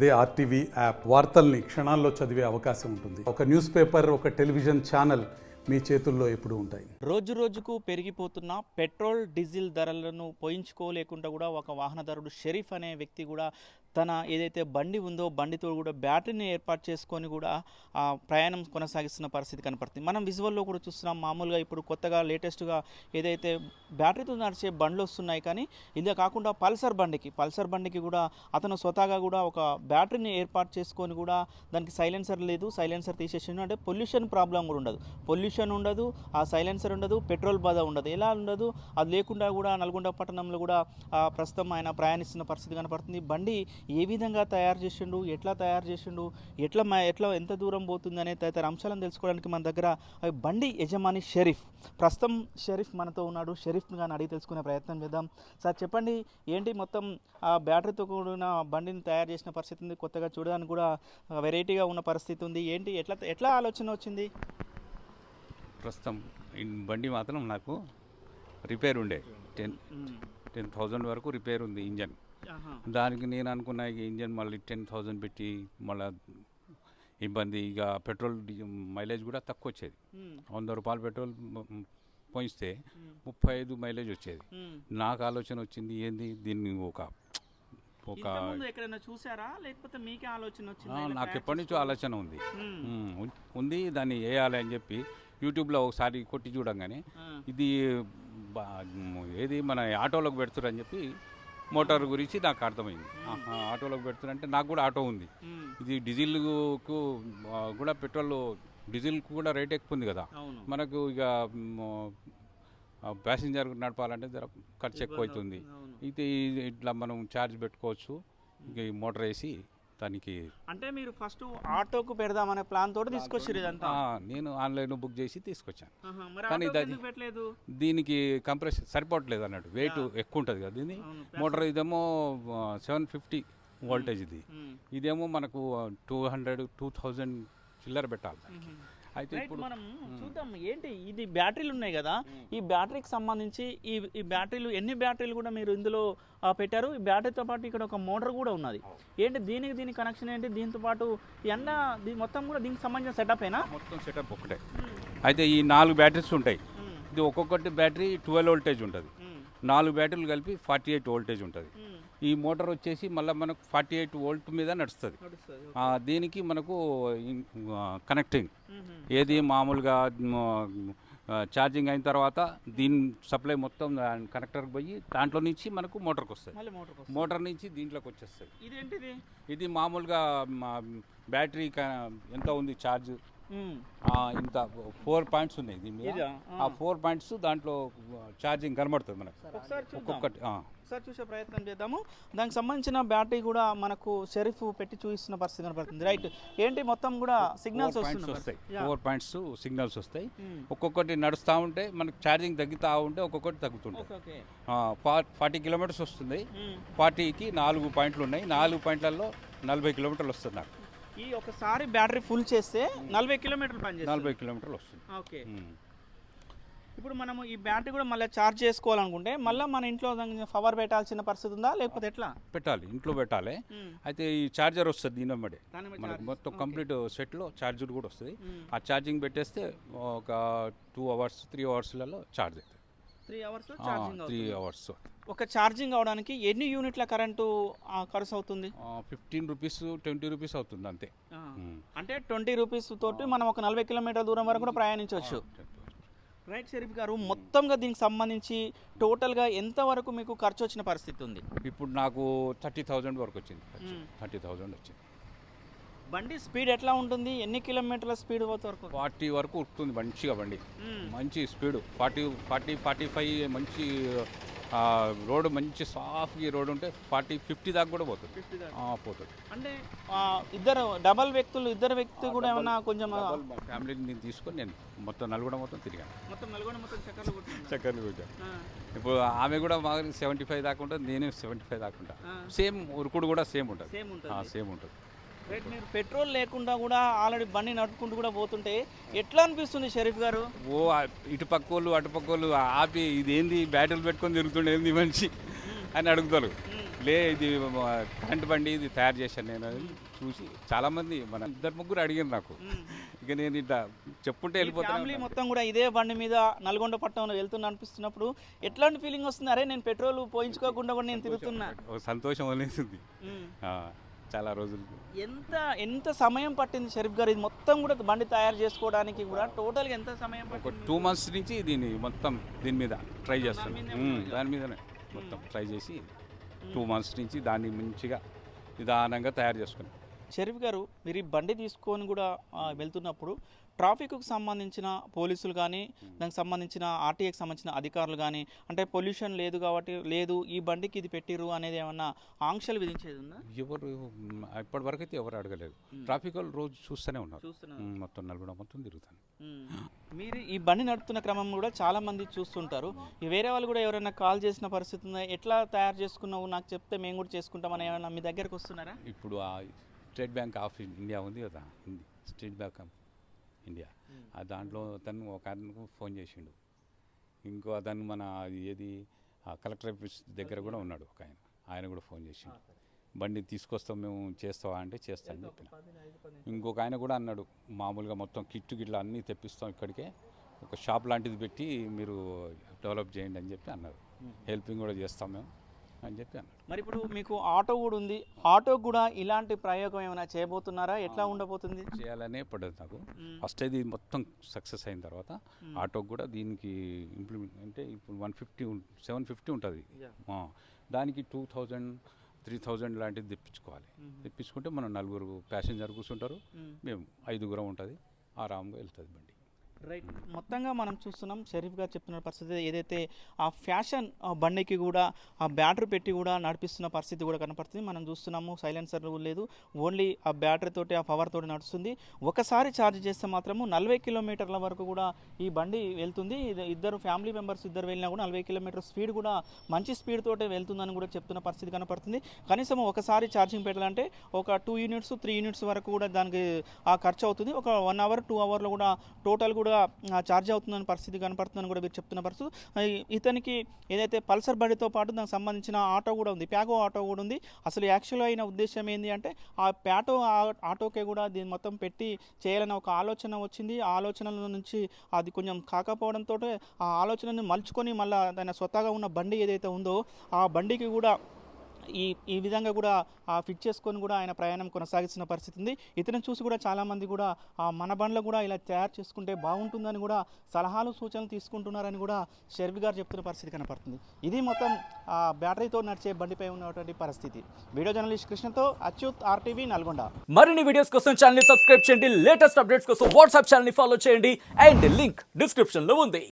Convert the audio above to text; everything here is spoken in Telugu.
అదే ఆర్టీవీ యాప్ వార్తల్ని క్షణాల్లో చదివే అవకాశం ఉంటుంది. ఒక న్యూస్ పేపర్, ఒక టెలివిజన్ ఛానల్ మీ చేతుల్లో ఎప్పుడూ ఉంటాయి. రోజు రోజుకు పెరిగిపోతున్న పెట్రోల్ డీజిల్ ధరలను పోయించుకోలేకుండా కూడా ఒక వాహనదారుడు షరీఫ్ అనే వ్యక్తి కూడా తన ఏదైతే బండి ఉందో బండితో కూడా బ్యాటరీని ఏర్పాటు చేసుకొని కూడా ప్రయాణం కొనసాగిస్తున్న పరిస్థితి కనపడుతుంది. మనం విజువల్లో కూడా చూస్తున్నాం. మామూలుగా ఇప్పుడు కొత్తగా లేటెస్ట్గా ఏదైతే బ్యాటరీతో నడిచే బండ్లు వస్తున్నాయి, కానీ ఇదే కాకుండా పల్సర్ బండికి కూడా అతను స్వతహాగా కూడా ఒక బ్యాటరీని ఏర్పాటు చేసుకొని కూడా దానికి సైలెన్సర్ లేదు, సైలెన్సర్ తీసేసిండు. అంటే పొల్యూషన్ ప్రాబ్లం కూడా ఉండదు, పొల్యూషన్ ఉండదు, ఆ సైలెన్సర్ ఉండదు, పెట్రోల్ బాధ ఉండదు. ఎలా ఉండదు, అది లేకుండా కూడా నల్గొండ పట్టణంలో కూడా ప్రస్తుతం ఆయన ప్రయాణిస్తున్న పరిస్థితి కనపడుతుంది. బండి ఏ విధంగా తయారు చేసిండు, ఎట్లా తయారు చేసిండు, ఎట్లా ఎంత దూరం పోతుంది అనే తదితర అంశాలను తెలుసుకోవడానికి మన దగ్గర బండి యజమాని షరీఫ్, ప్రస్తుతం షరీఫ్ మనతో ఉన్నాడు. షరీఫ్ గారిని అడిగి తెలుసుకునే ప్రయత్నం చేద్దాం. సార్ చెప్పండి, ఏంటి మొత్తం ఆ బ్యాటరీతో కూడిన బండిని తయారు చేసిన పరిస్థితి ఉంది, కొత్తగా చూడడానికి కూడా వెరైటీగా ఉన్న పరిస్థితి ఉంది, ఏంటి ఎట్లా ఆలోచన వచ్చింది? ప్రస్తుతం ఈ బండి మాత్రం నాకు రిపేర్ ఉండే 10,000 వరకు రిపేర్ ఉంది ఇంజన్. దానికి నేను అనుకున్నా ఇక ఇంజన్ మళ్ళీ 10,000 పెట్టి మళ్ళీ ఇబ్బంది. ఇక పెట్రోల్ మైలేజ్ కూడా తక్కువ వచ్చేది. 100 రూపాయలు పెట్రోల్ పోయిస్తే 35 మైలేజ్ వచ్చేది. నాకు ఆలోచన వచ్చింది, ఏంది దీన్ని ఒక ఎక్కడైనా చూసారా, లేకపోతే మీకే ఆలోచన వచ్చిందా? నాకు ఎప్పటి నుంచో ఆలోచన ఉంది దాన్ని వేయాలి అని చెప్పి యూట్యూబ్లో ఒకసారి కొట్టి చూడంగానే ఇది ఏది మన ఆటోలోకి పెడుతురని చెప్పి మోటార్ గురించి నాకు అర్థమైంది. ఆటోలోకి పెడుతున్నారంటే నాకు కూడా ఆటో ఉంది. ఇది డీజిల్కు కూడా పెట్రోల్ డీజిల్కు కూడా రేట్ ఎక్కువ ఉంది కదా, మనకు ఇక ప్యాసింజర్ నడపాలంటే జర ఖర్చు ఎక్కువ అవుతుంది. అయితే ఇట్లా మనం ఛార్జ్ పెట్టుకోవచ్చు. ఇక ఈ మోటార్ వేసి దానికి అంటే మీరు ఫస్ట్ ఆటోకు పెడదామనే ప్లాన్ తోటి తీసుకొచ్చారు ఇదంతా? నేను ఆన్లైన్ బుక్ చేసి తీసుకొచ్చాను. కానీ దీనికి కంప్రెషన్ సరిపోవట్లేదు అన్నట్టు, వెయిట్ ఎక్కువ ఉంటుంది కదా దీన్ని. మోటార్ ఇదేమో 750 వోల్టేజ్, ఇదేమో మనకు 200-2000 చిల్లర పెట్టాలి. అయితే ఇప్పుడు మనం చూద్దాం, ఏంటి ఇది బ్యాటరీలు ఉన్నాయి కదా, ఈ బ్యాటరీకి సంబంధించి ఈ బ్యాటరీలు ఎన్ని బ్యాటరీలు కూడా మీరు ఇందులో పెట్టారు? ఈ బ్యాటరీతో పాటు ఇక్కడ ఒక మోటార్ కూడా ఉన్నది. ఏంటి దీనికి కనెక్షన్ ఏంటి? దీంతో పాటు మొత్తం కూడా దీనికి సంబంధించిన సెటప్ అయినా? మొత్తం సెటప్ ఒకటే. అయితే ఈ 4 బ్యాటరీస్ ఉంటాయి. ఇది ఒక్కొక్కటి బ్యాటరీ 12 వోల్టేజ్ ఉంటుంది. 4 బ్యాటరీలు కలిపి 48 వోల్టేజ్ ఉంటుంది. ఈ మోటార్ వచ్చేసి మళ్ళీ మనకు 48 వోల్ట్ మీద నడుస్తుంది. దీనికి మనకు కనెక్టింగ్ ఏది మామూలుగా ఛార్జింగ్ అయిన తర్వాత దీని సప్లై మొత్తం కనెక్టర్కి పోయి దాంట్లో నుంచి మనకు మోటార్కి వస్తుంది. మోటార్ నుంచి దీంట్లోకి వచ్చేస్తుంది. ఇది మామూలుగా బ్యాటరీ ఎంత ఉంది ఛార్జ్, ఇంత 4 పాయింట్స్ ఉన్నాయి దీని మీద. ఆ 4 పాయింట్స్ దాంట్లో ఛార్జింగ్ కనబడుతుంది మనకు. ఒక్కొక్కటి ఒకసారి చూసే ప్రయత్నం చేద్దాము. దానికి సంబంధించిన బ్యాటరీ కూడా మనకు షరీఫ్ పెట్టి చూపిస్తున్న పరిస్థితి కనబడుతుంది. రైట్, ఏంటి మొత్తం కూడా సిగ్నల్స్ వస్తాయి. 4 పాయింట్స్ సిగ్నల్స్ వస్తాయి. ఒక్కొక్కటి నడుస్తూ ఉంటే మనకు ఛార్జింగ్ తగ్గుతూ ఉంటే ఒక్కొక్కటి తగ్గుతుంటుంది. 40 కిలోమీటర్స్ వస్తుంది. 40కి 4 పాయింట్లు ఉన్నాయి. 4 పాయింట్లలో 40 కిలోమీటర్లు వస్తుంది నాకు. ఈ ఒకసారి బ్యాటరీ ఫుల్ చేస్తే 40 కిలోమీటర్లు పనిచేస్తుంది. 40 కిలోమీటర్లు వస్తుంది. ఓకే, ఇప్పుడు మనము ఈ బ్యాటరీ కూడా మళ్ళీ ఛార్జ్ చేసుకోవాలనుకుంటే మళ్ళీ మన ఇంట్లో పవర్ పెట్టాల్సిన పరిస్థితి ఉందా, లేకపోతే ఎట్లా? పెట్టాలి, ఇంట్లో పెట్టాలి. అయితే ఈ ఛార్జర్ వస్తుంది దీని వెంబడే మనకు మొత్తం కంప్లీట్ సెట్లో ఛార్జర్ కూడా వస్తుంది. ఆ ఛార్జింగ్ పెట్టేస్తే ఒక 2 అవర్స్ 3 అవర్స్లలో ఛార్జ్ అవుతుంది. 3 అవర్స్. ఒక ఛార్జింగ్ అవడానికి ఎన్ని యూనిట్ల కరెంటు ఖర్చు అవుతుంది? 15 రూపీస్ 20 రూపీస్ అవుతుంది అంతే. అంటే 20 రూపీస్ తోటి మనం ఒక 40 కిలోమీటర్ల దూరం వరకు కూడా ప్రయాణించవచ్చు. రైట్ షరీఫ్ గారు, మొత్తంగా దీనికి సంబంధించి టోటల్గా ఎంతవరకు మీకు ఖర్చు వచ్చిన పరిస్థితి ఉంది? ఇప్పుడు నాకు 30,000 వరకు వచ్చింది. 30,000 వచ్చింది. బండి స్పీడ్ ఎట్లా ఉంటుంది? ఎన్ని కిలోమీటర్ల స్పీడ్ వరకు? 40 వరకు ఉంటుంది మంచిగా బండి. మంచి స్పీడ్ 40-45 మంచి రోడ్, మంచి సాఫ్ట్ రోడ్ ఉంటే 40-50 దాకా కూడా పోతుంది. అంటే ఇద్దరు వ్యక్తులు కూడా ఏమన్నా కొంచెం ఫ్యామిలీని నేను తీసుకొని నేను మొత్తం నల్గొండ మొత్తం తిరిగాను. చక్కర్లు కొట్టాను. ఇప్పుడు ఆమె కూడా మాకు 75 దాకా ఉంటుంది, నేను 75 దాకా ఉంటా. సేమ్ ఉరుకుడు కూడా సేమ్ ఉంటుంది. రైట్, మీరు పెట్రోల్ లేకుండా కూడా ఆల్రెడీ బండి నడుపుకుంటూ కూడా పోతుంటే ఎట్లా అనిపిస్తుంది షరీఫ్ గారు? ఇటు పక్కోళ్ళు అటు పక్కోళ్ళు ఆపి ఇదేంది బ్యాటరీలు పెట్టుకొని తిరుగుతుండే ఏంది మనిషి అని అడుగుతారు. ఇది కరెంట్ బండి ఇది తయారు చేశాను నేను అని చూసి చాలామంది మన 2-3 అడిగారు నాకు. ఇక నేను ఇట్లా చెప్పుంటే ఫ్యామిలీ వెళ్ళిపోతాను. మొత్తం కూడా ఇదే బండి మీద నల్గొండ పట్టణంలో వెళ్తున్నా అనిపిస్తున్నప్పుడు ఎట్లాంటి ఫీలింగ్ వస్తుంది? అరే నేను పెట్రోల్ పోయించుకోకుండా కూడా నేను తిరుగుతున్నా. ఒక సంతోషం వదిలేసింది ఉమ్. చాలా రోజులు. ఎంత సమయం పట్టింది షరీఫ్ గారు ఇది మొత్తం కూడా బండి తయారు చేసుకోవడానికి కూడా టోటల్గా ఎంత సమయం ఒక పట్టింది? 2 months నుంచి దీని మీద ట్రై చేస్తాను. దాని మీదనే మొత్తం ట్రై చేసి 2 months నుంచి దాన్ని మంచిగా నిదానంగా తయారు చేసుకున్నాను. షరీఫ్ గారు మీరు ఈ బండి తీసుకొని కూడా వెళ్తున్నప్పుడు ట్రాఫిక్కు సంబంధించిన పోలీసులు కానీ దానికి సంబంధించిన ఆర్టీఏకి సంబంధించిన అధికారులు కానీ అంటే పొల్యూషన్ లేదు కాబట్టి లేదు ఈ బండికి ఇది పెట్టిరు అనేది ఏమన్నా ఆంక్షలు విధించేది ఉందా? ఎవరు ఇప్పటి వరకు అయితే ఎవరు అడగలేదు. ట్రాఫిక్ వాళ్ళు రోజు చూస్తూనే ఉన్నారు. మొత్తం నల్గొండ మొత్తం తిరుగుతాను. మీరు ఈ బండి నడుపుతున్న క్రమంలో కూడా చాలా మంది చూస్తుంటారు. ఈ వేరే వాళ్ళు కూడా ఎవరైనా కాల్ చేసిన పరిస్థితి ఉందా? ఎట్లా తయారు చేసుకున్నావు నాకు చెప్తే మేము కూడా చేసుకుంటామని ఏమైనా మీ దగ్గరకు వస్తున్నారా? ఇప్పుడు ఆ స్టేట్ బ్యాంక్ ఆఫ్ ఇండియా ఉంది కదా, స్టేట్ బ్యాంక్ ఆఫ్ ఇండియా, ఆ దాంట్లో తను ఒక ఆయనకు ఫోన్ చేసిండు. ఇంకో అతను మన ఏది కలెక్టర్ ఆఫీస్ దగ్గర కూడా ఉన్నాడు ఒక ఆయన కూడా ఫోన్ చేసిండు. బండి తీసుకొస్తాం మేము చేస్తావా అంటే చేస్తాను చెప్పిన. ఇంకొక ఆయన కూడా అన్నాడు మామూలుగా మొత్తం కిట్టు గిట్ల అన్నీ తెప్పిస్తాం ఇక్కడికే, ఒక షాప్ లాంటిది పెట్టి మీరు డెవలప్ చేయండి అని చెప్పి అన్నారు. హెల్పింగ్ కూడా చేస్తాం మేము అని చెప్పి అన్నాడు. మరి ఇప్పుడు మీకు ఆటో కూడా ఉంది, ఆటో కూడా ఇలాంటి ప్రయోగం ఏమైనా చేయబోతున్నారా? ఎట్లా ఉండబోతుంది? చేయాలనే పడ్డది నాకు. ఫస్ట్ ఇది మొత్తం సక్సెస్ అయిన తర్వాత ఆటోకి కూడా దీనికి ఇంప్లిమెంట్ అంటే ఇప్పుడు 750 ఉంటుంది. దానికి 2000-3000 లాంటిది తెప్పించుకోవాలి. తెప్పించుకుంటే మనం 4 ప్యాసింజర్ కూర్చుంటారు, మేము 5 ఉంటుంది, ఆరాంగా వెళ్తుంది బండి. రైట్. మొత్తంగా మనం చూస్తున్నాం షరీఫ్ గారు చెప్తున్న పరిస్థితి ఏదైతే ఆ ఫ్యాషన్ బండికి కూడా ఆ బ్యాటరీ పెట్టి కూడా నడిపిస్తున్న పరిస్థితి కూడా కనపడుతుంది. మనం చూస్తున్నాము సైలెన్సర్ లేదు, ఓన్లీ ఆ బ్యాటరీ తోటి ఆ పవర్ తోటి నడుస్తుంది. ఒకసారి ఛార్జ్ చేస్తే మాత్రము 40 కిలోమీటర్ల వరకు కూడా ఈ బండి వెళ్తుంది. ఇద్దరు ఫ్యామిలీ మెంబర్స్ వెళ్ళినా కూడా 40 కిలోమీటర్ స్పీడ్ కూడా మంచి స్పీడ్ తోటే వెళ్తుందని కూడా చెప్తున్న పరిస్థితి కనపడుతుంది. కనీసం ఒకసారి ఛార్జింగ్ పెట్టాలంటే ఒక 2 యూనిట్స్ 3 యూనిట్స్ వరకు కూడా దానికి ఆ ఖర్చు అవుతుంది. ఒక 1 అవర్ 2 అవర్లో కూడా టోటల్ కూడా ఛార్జ్ అవుతుందని పరిస్థితి కనపడుతుందని కూడా మీరు చెప్తున్న పరిస్థితి. ఇతనికి ఏదైతే పల్సర్ బండితో పాటు దానికి సంబంధించిన ఆటో కూడా ఉంది, ప్యాగో ఆటో కూడా ఉంది. అసలు యాక్చువల్గా అయిన ఉద్దేశం ఏంటి అంటే ఆ ఆటోకే కూడా దీన్ని మొత్తం పెట్టి చేయాలని ఒక ఆలోచన వచ్చింది. ఆ ఆలోచనల నుంచి అది కొంచెం కాకపోవడంతో ఆ ఆలోచనని మలుచుకొని మళ్ళీ దాని స్వతహాగా ఉన్న బండి ఏదైతే ఉందో ఆ బండికి కూడా ఈ విధంగా కూడా ఫిట్ చేసుకొని కూడా ఆయన ప్రయాణం కొనసాగిస్తున్న పరిస్థితి ఉంది. ఇతను చూసి కూడా చాలామంది కూడా మన బండ్లు కూడా ఇలా తయారు చేసుకుంటే బాగుంటుందని కూడా సలహాలు సూచనలు తీసుకుంటున్నారని కూడా షరీఫ్ గారు చెప్తున్న పరిస్థితి కనపడుతుంది. ఇది మొత్తం బ్యాటరీతో నడిచే బండిపై ఉన్నటువంటి పరిస్థితి. వీడియో జర్నలిస్ట్ కృష్ణతో అచ్యుత్, RTV, నల్గొండ. మరిన్ని వీడియోస్ కోసం ఛానల్ ని సబ్స్క్రైబ్ చేయండి, లేటెస్ట్ అప్డేట్స్ కోసం వాట్సాప్ ఛానల్ ని ఫాలో చేయండి అండ్ లింక్ డిస్క్రిప్షన్ లో ఉంది.